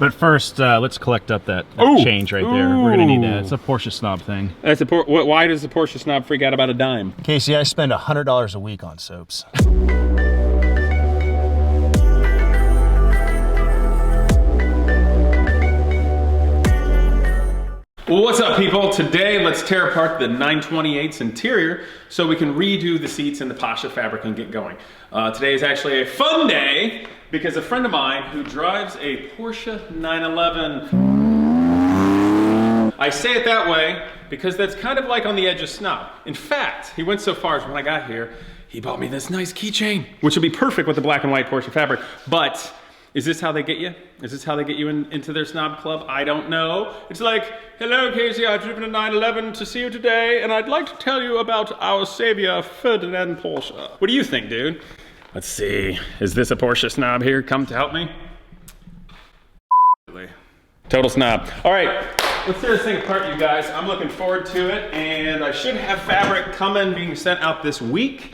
But first, let's collect up that change right there. We're gonna need that. It's a Porsche snob thing. That's a why does the Porsche snob freak out about a dime? Casey, I spend $100 a week on soaps. Well, what's up, people? Today, let's tear apart the 928's interior so we can redo the seats in the Pasha fabric and get going. Today is actually a fun day because a friend of mine who drives a Porsche 911. I say it that way because that's kind of like on the edge of snob. In fact, he went so far as when I got here, he bought me this nice keychain, which would be perfect with the black and white Porsche fabric, but is this how they get you? Is this how they get you into their snob club? I don't know. It's like, hello Casey, I've driven a 911 to see you today, and I'd like to tell you about our savior, Ferdinand Porsche. What do you think, dude? Let's see, is this a Porsche snob here? Come to help me? Total snob. All right, let's tear this thing apart, you guys. I'm looking forward to it, and I should have fabric coming, being sent out this week.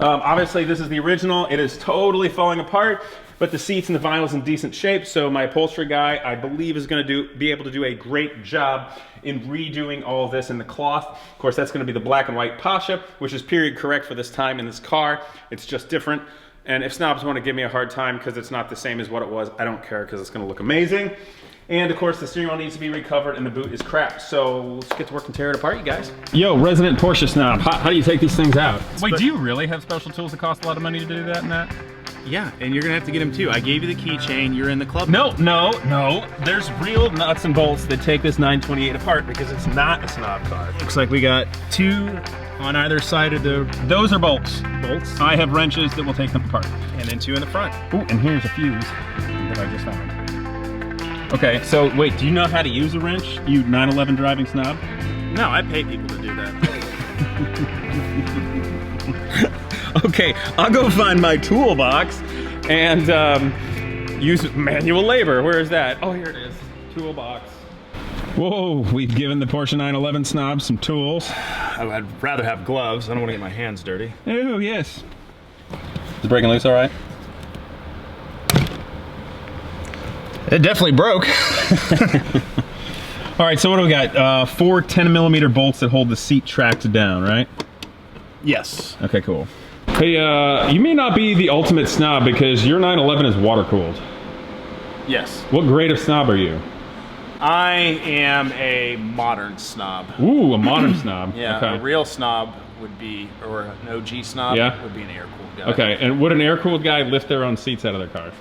Obviously, this is the original. It is totally falling apart. But the seats and the vinyl's in decent shape, so my upholstery guy, I believe, is going to be able to do a great job in redoing all of this in the cloth. Of course, that's going to be the black and white Pasha, which is period correct for this time in this car. It's just different. And if snobs want to give me a hard time because it's not the same as what it was, I don't care because it's going to look amazing. And of course, the steering wheel needs to be recovered and the boot is crap. So let's get to work and tear it apart, you guys. Yo, resident Porsche snob, how do you take these things out? Wait, do you really have special tools that cost a lot of money to do that and that? Yeah, and you're gonna have to get them too. I gave you the keychain, you're in the club. No. There's real nuts and bolts that take this 928 apart because it's not a snob car. Looks like we got two on either side of the... Those are bolts. Bolts? I have wrenches that will take them apart. And then two in the front. Ooh, and here's a fuse that I just found. Okay, so wait, do you know how to use a wrench, you 911 driving snob? No, I pay people to do that. Okay, I'll go find my toolbox and use manual labor. Where is that? Oh, here it is. Toolbox. Whoa, we've given the Porsche 911 snob some tools. I'd rather have gloves. I don't want to get my hands dirty. Oh, yes. Is it breaking loose all right? It definitely broke. All right, so what do we got? Four 10mm bolts that hold the seat tracks down, right? Yes. Okay, cool. Hey, you may not be the ultimate snob because your 911 is water cooled. Yes. What grade of snob are you? I am a modern snob. Ooh, a modern snob. Yeah, okay. A real snob would be, or an OG snob would be an air-cooled guy. Okay, and would an air-cooled guy lift their own seats out of their car?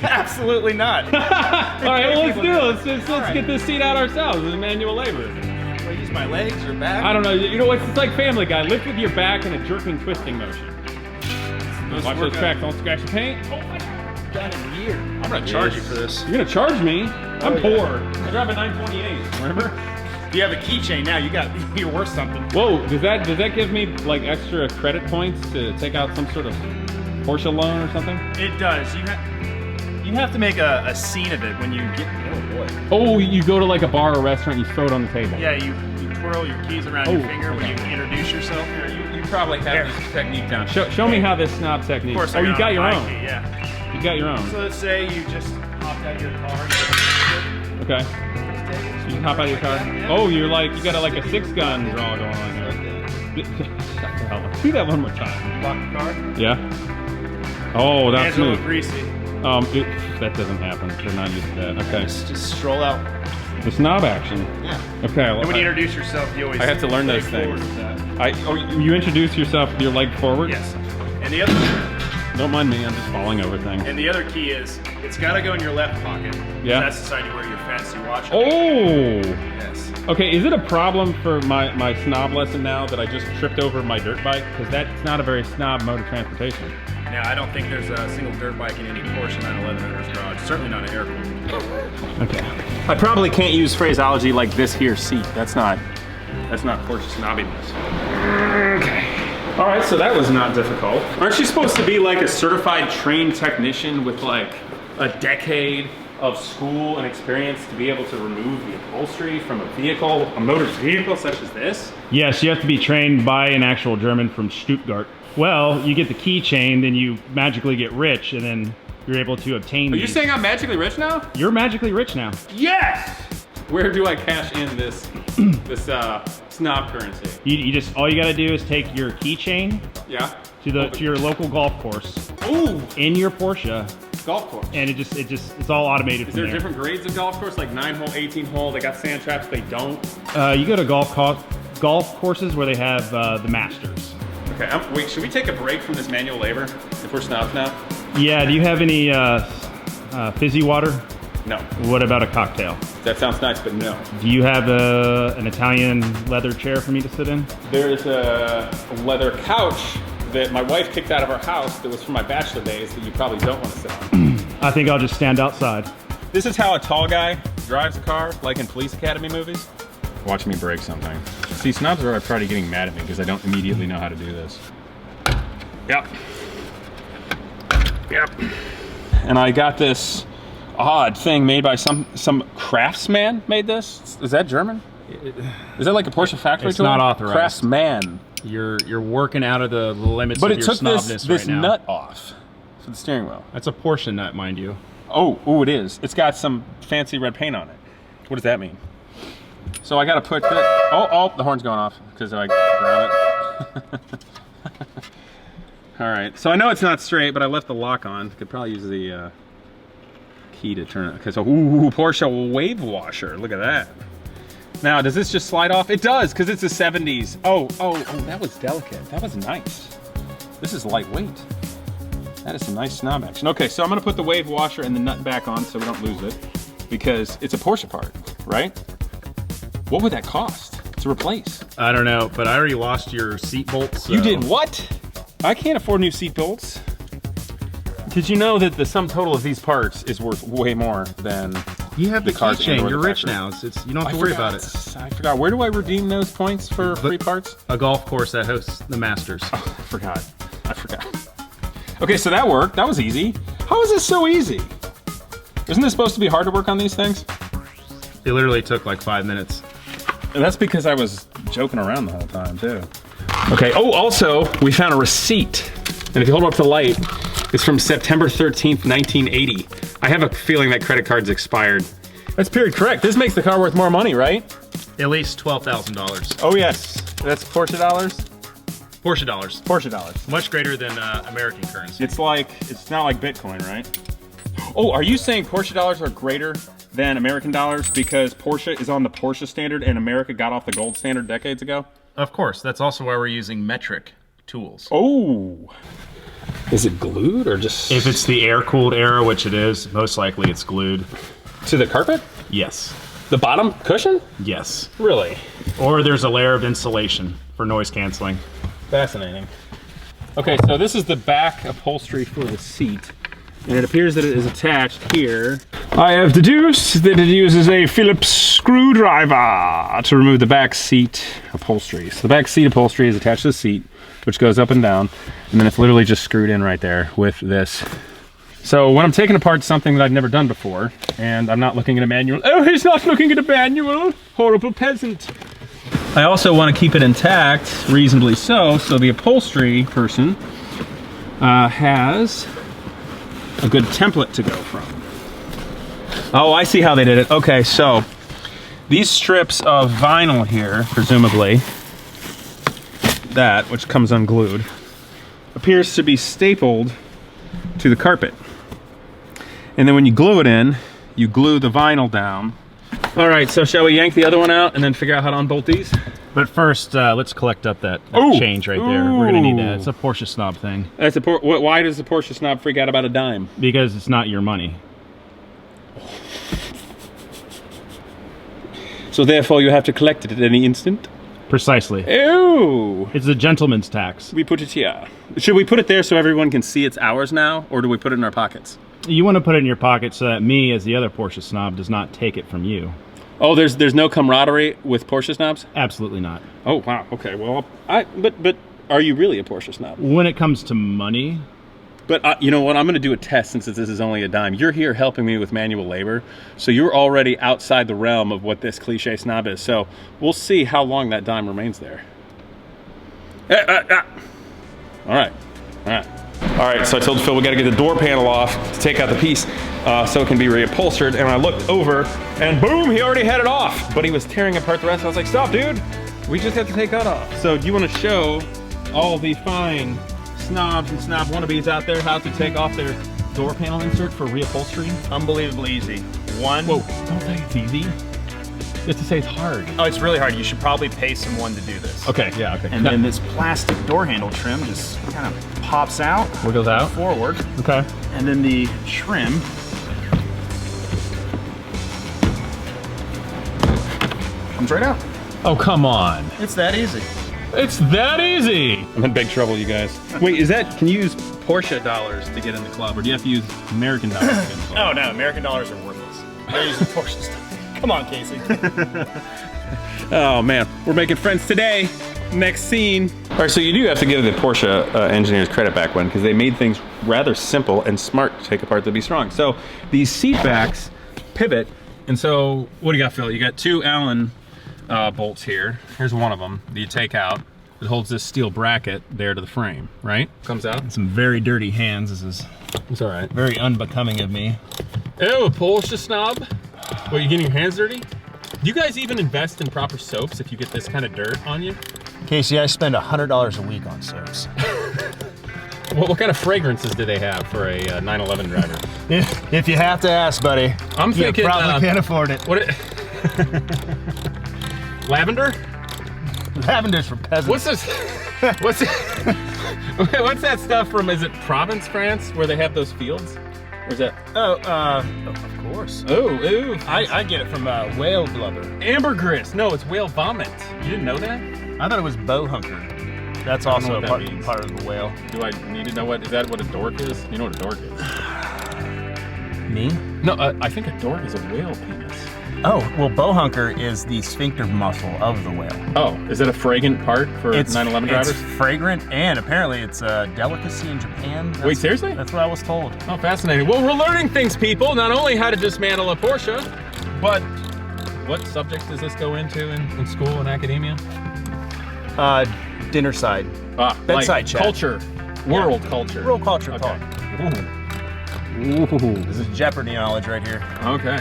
Absolutely not. All right, well, let's do it. Let's get this seat out ourselves. It's manual labor. Do I use my legs or back? I don't know. You know what? It's like Family Guy. Lift with your back in a jerking, twisting motion. Watch those tracks. Don't scratch the paint. Oh my God. Got in here. I'm gonna charge you for this. You're gonna charge me? I'm poor. I drive a 928. Remember? You have a keychain now. You're worth something. Whoa! Does that give me like extra credit points to take out some sort of Porsche loan or something? It does. You have to make a scene of it when you get. Oh boy. Oh, you go to like a bar or restaurant, you throw it on the table. Yeah, you twirl your keys around your finger when you introduce yourself. You probably have this technique down. Show me how this snob technique. Of course, you got your own. Key, yeah. You got your own. So let's say you just hopped out of your car. Okay. So you hop out of your car. Yeah. Oh, you got like a 6-gun draw going on here. Shut the hell up. Do that one more time. Lock the car. Yeah. Oh, that's Hands a little smooth. greasy. That doesn't happen. They're not used to that. Okay. Just stroll out. The snob action. Yeah. Okay. And when you introduce yourself, you always. I have to learn those things. You introduce yourself with your leg forward? Yes. And the other. Don't mind me. I'm just falling over things. And the other key is it's got to go in your left pocket. Yeah. That's the side you wear your fancy watch. Oh. Yes. Okay. Is it a problem for my snob lesson now that I just tripped over my dirt bike? Because that's not a very snob mode of transportation. Now, I don't think there's a single dirt bike in any Porsche 911 owner's garage. Certainly not an air-cooled. Okay. I probably can't use phraseology like this here seat. That's not Porsche snobbiness. Okay. All right, so that was not difficult. Aren't you supposed to be like a certified trained technician with like a decade of school and experience to be able to remove the upholstery from a vehicle, a motor vehicle such as this? Yes, you have to be trained by an actual German from Stuttgart. Well, you get the keychain, then you magically get rich, and then you're able to obtain Are you these. saying I'm magically rich now? You're magically rich now. Yes! Where do I cash in this snob currency? You just, all you gotta do is take your keychain Yeah? to your local golf course Ooh! in your Porsche, Golf course. and it's all automated Is from there there. different grades of golf course? Like 9-hole, 18-hole? They got sand traps, they don't? You go to golf courses where they have the Masters. Okay, wait, should we take a break from this manual labor if we're snobs now? Yeah, do you have any fizzy water? No. What about a cocktail? That sounds nice, but no. Do you have an Italian leather chair for me to sit in? There's a leather couch that my wife kicked out of our house that was from my bachelor days that you probably don't want to sit on. I think I'll just stand outside. This is how a tall guy drives a car, like in Police Academy movies. Watch me break something. See, snobs are probably getting mad at me because I don't immediately know how to do this. Yep. Yep. And I got this odd thing made by some craftsman made this. Is that German? Is that like a Porsche factory It's tool? not authorized. Craftsman. You're working out of the limits But of it your took snobness this right now. nut off for the steering wheel. That's a Porsche nut, mind you. Oh, it is. It's got some fancy red paint on it. What does that mean? So I got to put that. Oh, the horn's going off because I grab it. All right. So I know it's not straight, but I left the lock on. Could probably use the key to turn it. Okay. So Porsche wave washer. Look at that. Now, does this just slide off? It does, because it's the 70s. Oh, that was delicate. That was nice. This is lightweight. That is some nice snob action. Okay, so I'm gonna put the wave washer and the nut back on so we don't lose it, because it's a Porsche part, right? What would that cost to replace? I don't know, but I already lost your seat bolts. You did what? I can't afford new seat belts. Did you know that the sum total of these parts is worth way more than You have the car's keychain. and/or You're the rich factory? now. It's you don't have to worry about it. I forgot. Where do I redeem those points for free parts? A golf course that hosts the Masters. I forgot. Okay, so that worked. That was easy. How is this so easy? Isn't this supposed to be hard to work on these things? It literally took like 5 minutes. And that's because I was joking around the whole time, too. Okay, also, we found a receipt. And if you hold it up to the light, it's from September 13th, 1980. I have a feeling that credit card's expired. That's period correct. This makes the car worth more money, right? At least $12,000. Oh, yes. That's Porsche dollars? Porsche dollars. Porsche dollars. Much greater than American currency. It's not like Bitcoin, right? Oh, are you saying Porsche dollars are greater than American dollars because Porsche is on the Porsche standard and America got off the gold standard decades ago? Of course. That's also why we're using metric tools. Oh. Is it glued or just... If it's the air-cooled era, which it is, most likely it's glued. To the carpet? Yes. The bottom cushion? Yes. Really? Or there's a layer of insulation for noise canceling. Fascinating. Okay, so this is the back upholstery for the seat. And it appears that it is attached here. I have deduced that it uses a Phillips screwdriver to remove the back seat upholstery. So the back seat upholstery is attached to the seat, which goes up and down. And then it's literally just screwed in right there with this. So when I'm taking apart something that I've never done before, and I'm not looking at a manual, oh, he's not looking at a manual, horrible peasant. I also want to keep it intact, reasonably so the upholstery person has a good template to go from. Oh, I see how they did it. Okay, so these strips of vinyl here, presumably, that, which comes unglued, appears to be stapled to the carpet. And then when you glue it in, you glue the vinyl down. All right, so shall we yank the other one out and then figure out how to unbolt these? But first, let's collect up that Ooh. change right there. We're gonna need that. It's a Porsche snob thing. That's why does the Porsche snob freak out about a dime? Because it's not your money. So therefore you have to collect it at any instant? Precisely. Ew! It's a gentleman's tax. We put it here. Should we put it there so everyone can see it's ours now, or do we put it in our pockets? You want to put it in your pocket so that me, as the other Porsche snob, does not take it from you. Oh, there's no camaraderie with Porsche snobs? Absolutely not. Oh wow. Okay. Well, but are you really a Porsche snob? When it comes to money, But you know what? I'm going to do a test since this is only a dime. You're here helping me with manual labor, so you're already outside the realm of what this cliche snob is. So we'll see how long that dime remains there. All right. All right, so I told Phil we gotta get the door panel off to take out the piece so it can be reupholstered. And I looked over and boom, he already had it off. But he was tearing apart the rest. I was like, stop, dude. We just have to take that off. So do you wanna show all the fine snobs and snob wannabes out there how to take off their door panel insert for reupholstery? Unbelievably easy. One. Whoa, don't say it's easy. Just to say it's hard. Oh, it's really hard. You should probably pay someone to do this. Okay, yeah, okay. And then this plastic door handle trim just kind of pops out. Wiggles out? Forward. Okay. And then the trim comes right out. Oh, come on. It's that easy. It's that easy. I'm in big trouble, you guys. Wait, can you use Porsche dollars to get in the club, or do you have to use American dollars to get in the club? Oh no, American dollars are worthless. They're using Porsche stuff. Come on, Casey. Oh man, we're making friends today. Next scene. All right, so you do have to give the Porsche engineers credit back when, because they made things rather simple and smart to take apart to be strong. So these seat backs pivot, and so what do you got, Phil? You got two Allen bolts here. Here's one of them that you take out. It holds this steel bracket there to the frame, right? Comes out. Some very dirty hands. This is It's all right. very unbecoming of me. Ew, Porsche snob. What, you getting your hands dirty? Do you guys even invest in proper soaps if you get this kind of dirt on you? Casey, I spend $100 a week on soaps. What kind of fragrances do they have for a 911 driver? If you have to ask, buddy, I'm thinking you probably can't afford it. What? Lavender? Lavender's for peasants. What's this? What's what's that stuff from? Is it Provence, France, where they have those fields? Or is that? Oh, of course. Oh, ooh. I get it from whale blubber. Ambergris. No, it's whale vomit. You didn't know that? I thought it was bowhunker. That's I don't know also what that means. part of the whale. Do I need to know what? Is that what a dork is? You know what a dork is? Me? No, I think a dork is a whale penis. Oh, well, bowhunker is the sphincter muscle of the whale. Oh, is it a fragrant part for 911 drivers? It's fragrant, and apparently it's a delicacy in Japan. Wait, seriously? That's what I was told. Oh, fascinating. Well, we're learning things, people. Not only how to dismantle a Porsche, but what subjects does this go into in school and academia? Dinner side. Bedside Like chat. culture, world culture. World culture talk. Ooh. Ooh. This is Jeopardy knowledge right here. Okay.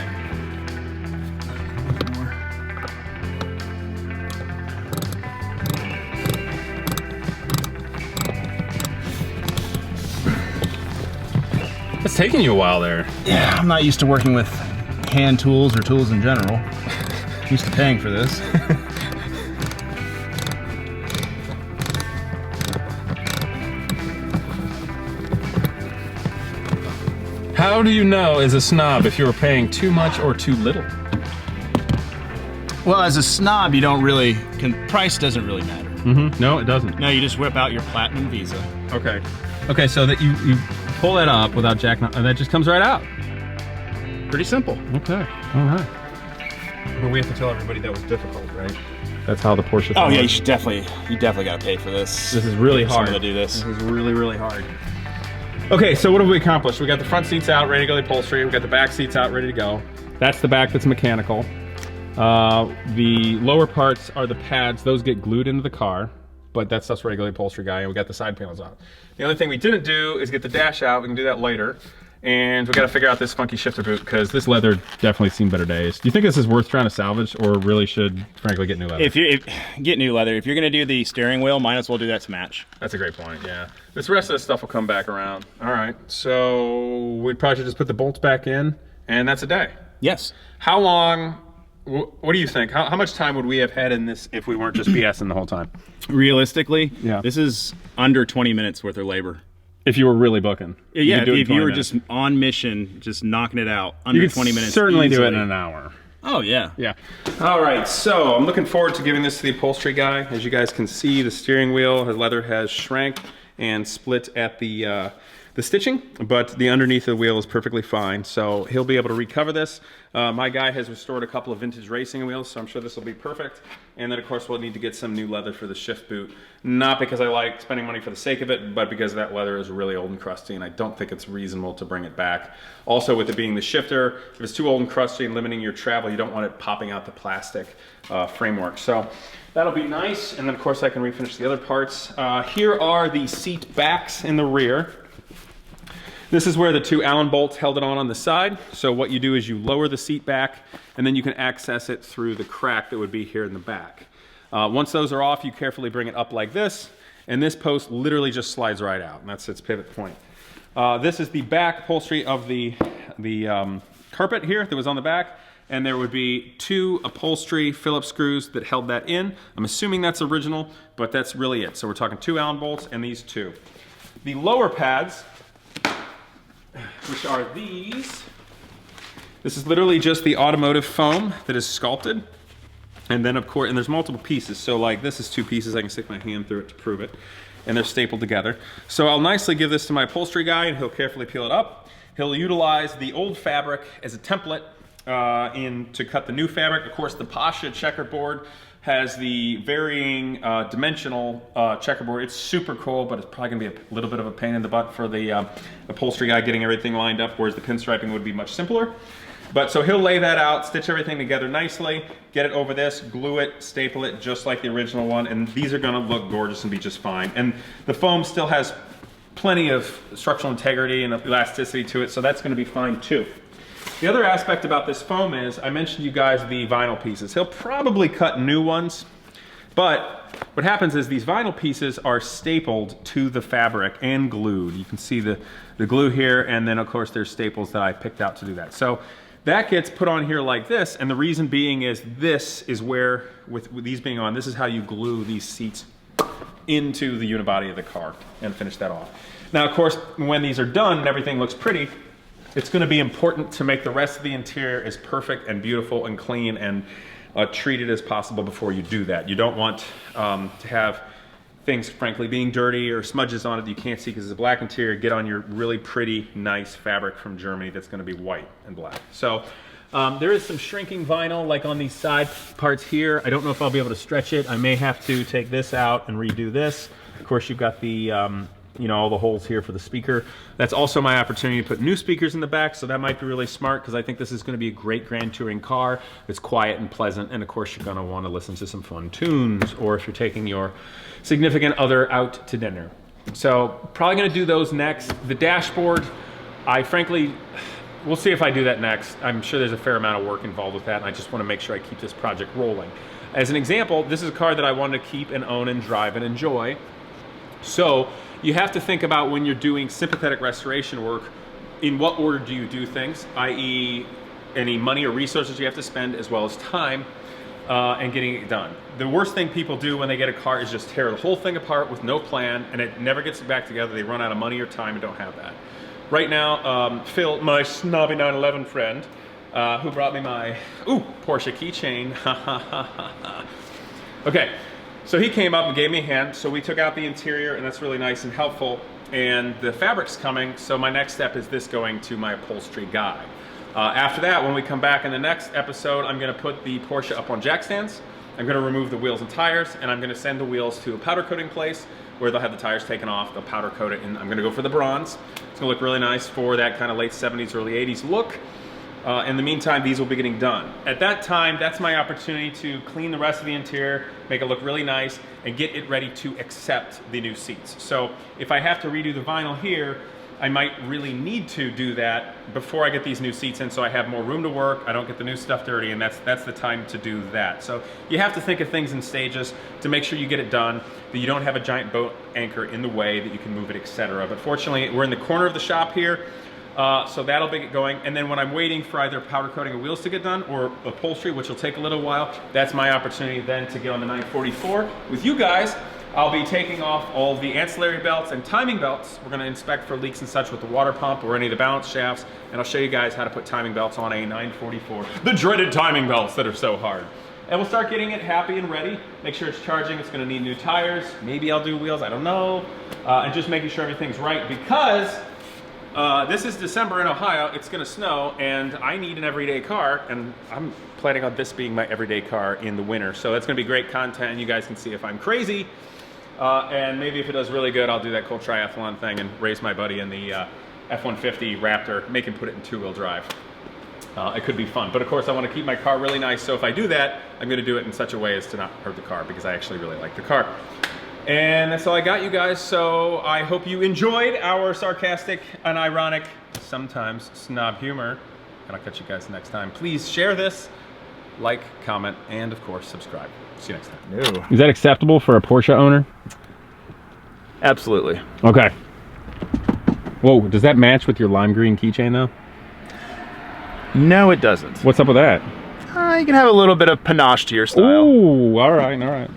It's taking you a while there. Yeah, I'm not used to working with hand tools or tools in general. Used to paying for this. How do you know as a snob if you were paying too much or too little? Well, as a snob, you don't really, price doesn't really matter. Mm-hmm. No, it doesn't. No, you just whip out your platinum Visa. Okay. Okay, so that you pull that up without jackknowing, and that just comes right out. Pretty simple. Okay. All right. But we have to tell everybody that was difficult, right? That's how the Porsche. Oh yeah, you definitely got to pay for this. This is really hard. Someone to do this. This is really, really hard. Okay, so what have we accomplished? We got the front seats out, ready to go to the upholstery. We got the back seats out, ready to go. That's the back that's mechanical. The lower parts are the pads. Those get glued into the car, but that's just ready to go to the upholstery guy, and we got the side panels out. The only thing we didn't do is get the dash out. We can do that later. And we got to figure out this funky shifter boot, because this leather definitely seen better days. Do you think this is worth trying to salvage, or really should, frankly, get new leather? If get new leather, if you're gonna do the steering wheel, might as well do that to match. That's a great point, yeah. This rest of the stuff will come back around. All right, so we probably should just put the bolts back in, and that's a day. Yes. How long, what do you think? How much time would we have had in this if we weren't just BSing the whole time? Realistically, Yeah. this is under 20 minutes worth of labor. If you were really booking. Yeah, could do it in if 20 you were minutes. just on mission, just knocking it out, under You could 20 minutes certainly do it in easily. an hour. Oh yeah. Yeah. All right, so I'm looking forward to giving this to the upholstery guy. As you guys can see, the steering wheel, his leather has shrank and split at the stitching, but the underneath of the wheel is perfectly fine. So he'll be able to recover this. My guy has restored a couple of vintage racing wheels, so I'm sure this will be perfect. And then of course we'll need to get some new leather for the shift boot. Not because I like spending money for the sake of it, but because that leather is really old and crusty, and I don't think it's reasonable to bring it back. Also, with it being the shifter, if it's too old and crusty and limiting your travel, you don't want it popping out the plastic framework. So that'll be nice. And then of course I can refinish the other parts. Here are the seat backs in the rear. This is where the 2 Allen bolts held it on the side. So what you do is you lower the seat back, and then you can access it through the crack that would be here in the back. Once those are off, you carefully bring it up like this, and this post literally just slides right out, and that's its pivot point. This is the back upholstery of the carpet here that was on the back, and there would be 2 upholstery Phillips screws that held that in. I'm assuming that's original, but that's really it. So we're talking 2 Allen bolts and these 2. The lower pads, which are these. This is literally just the automotive foam that is sculpted. And then of course, and there's multiple pieces. So like this is 2 pieces, I can stick my hand through it to prove it. And they're stapled together. So I'll nicely give this to my upholstery guy and he'll carefully peel it up. He'll utilize the old fabric as a template to cut the new fabric. Of course, the Pasha checkerboard has the varying dimensional checkerboard. It's super cool, but it's probably gonna be a little bit of a pain in the butt for the upholstery guy getting everything lined up, whereas the pinstriping would be much simpler. But so he'll lay that out, stitch everything together nicely, get it over this, glue it, staple it just like the original one, and these are gonna look gorgeous and be just fine. And the foam still has plenty of structural integrity and elasticity to it, so that's gonna be fine too. The other aspect about this foam is, I mentioned you guys the vinyl pieces. He'll probably cut new ones, but what happens is these vinyl pieces are stapled to the fabric and glued. You can see the glue here, and then of course there's staples that I picked out to do that. So that gets put on here like this, and the reason being is this is where, with these being on, this is how you glue these seats into the unibody of the car and finish that off. Now of course, when these are done and everything looks pretty, it's going to be important to make the rest of the interior as perfect and beautiful and clean and treated as possible before you do that. You don't want to have things, frankly, being dirty or smudges on it that you can't see because it's a black interior. Get on your really pretty, nice fabric from Germany that's going to be white and black. So there is some shrinking vinyl like on these side parts here. I don't know if I'll be able to stretch it. I may have to take this out and redo this. Of course, you've got the you know, all the holes here for the speaker. That's also my opportunity to put new speakers in the back, so that might be really smart because I think this is going to be a great grand touring car. It's quiet and pleasant, and of course you're going to want to listen to some fun tunes, or if you're taking your significant other out to dinner. So probably going to do those next. The dashboard, I frankly, we'll see if I do that next. I'm sure there's a fair amount of work involved with that, and I just want to make sure I keep this project rolling. As an example, this is a car that I wanted to keep and own and drive and enjoy. So you have to think about when you're doing sympathetic restoration work, in what order do you do things, i.e. any money or resources you have to spend as well as time and getting it done. The worst thing people do when they get a car is just tear the whole thing apart with no plan, and it never gets back together. They run out of money or time and don't have that. Right now, Phil, my snobby 911 friend, who brought me my Porsche keychain. Okay. So he came up and gave me a hand, so we took out the interior, and that's really nice and helpful, and the fabric's coming, so my next step is this going to my upholstery guy. After that, when we come back in the next episode, I'm going to put the Porsche up on jack stands, I'm going to remove the wheels and tires, and I'm going to send the wheels to a powder coating place where they'll have the tires taken off, they'll powder coat it, and I'm going to go for the bronze. It's going to look really nice for that kind of late 70s, early 80s look. In the meantime, these will be getting done. At that time, that's my opportunity to clean the rest of the interior, make it look really nice, and get it ready to accept the new seats. So if I have to redo the vinyl here, I might really need to do that before I get these new seats in so I have more room to work, I don't get the new stuff dirty, and that's the time to do that. So you have to think of things in stages to make sure you get it done, that you don't have a giant boat anchor in the way, that you can move it, etc. But fortunately, we're in the corner of the shop here, so that'll be going. And then when I'm waiting for either powder coating of wheels to get done or upholstery, which will take a little while, that's my opportunity then to get on the 944 with you guys. I'll be taking off all the ancillary belts and timing belts. We're going to inspect for leaks and such with the water pump or any of the balance shafts, and I'll show you guys how to put timing belts on a 944. The dreaded timing belts that are so hard. And we'll start getting it happy and ready. Make sure it's charging. It's going to need new tires. Maybe I'll do wheels. I don't know. And just making sure everything's right, because this is December in Ohio. It's going to snow, and I need an everyday car, and I'm planning on this being my everyday car in the winter. So that's going to be great content, and you guys can see if I'm crazy. And maybe if it does really good, I'll do that cool triathlon thing and race my buddy in the F-150 Raptor, make him put it in two-wheel drive. It could be fun. But of course, I want to keep my car really nice, so if I do that, I'm going to do it in such a way as to not hurt the car, because I actually really like the car. And that's all I got, you guys. So I hope you enjoyed our sarcastic and ironic, sometimes snob humor. And I'll catch you guys next time. Please share this, like, comment, and of course, subscribe. See you next time. Ew. Is that acceptable for a Porsche owner? Absolutely. Okay. Whoa, does that match with your lime green keychain though? No, it doesn't. What's up with that? You can have a little bit of panache to your style. Ooh, all right, all right.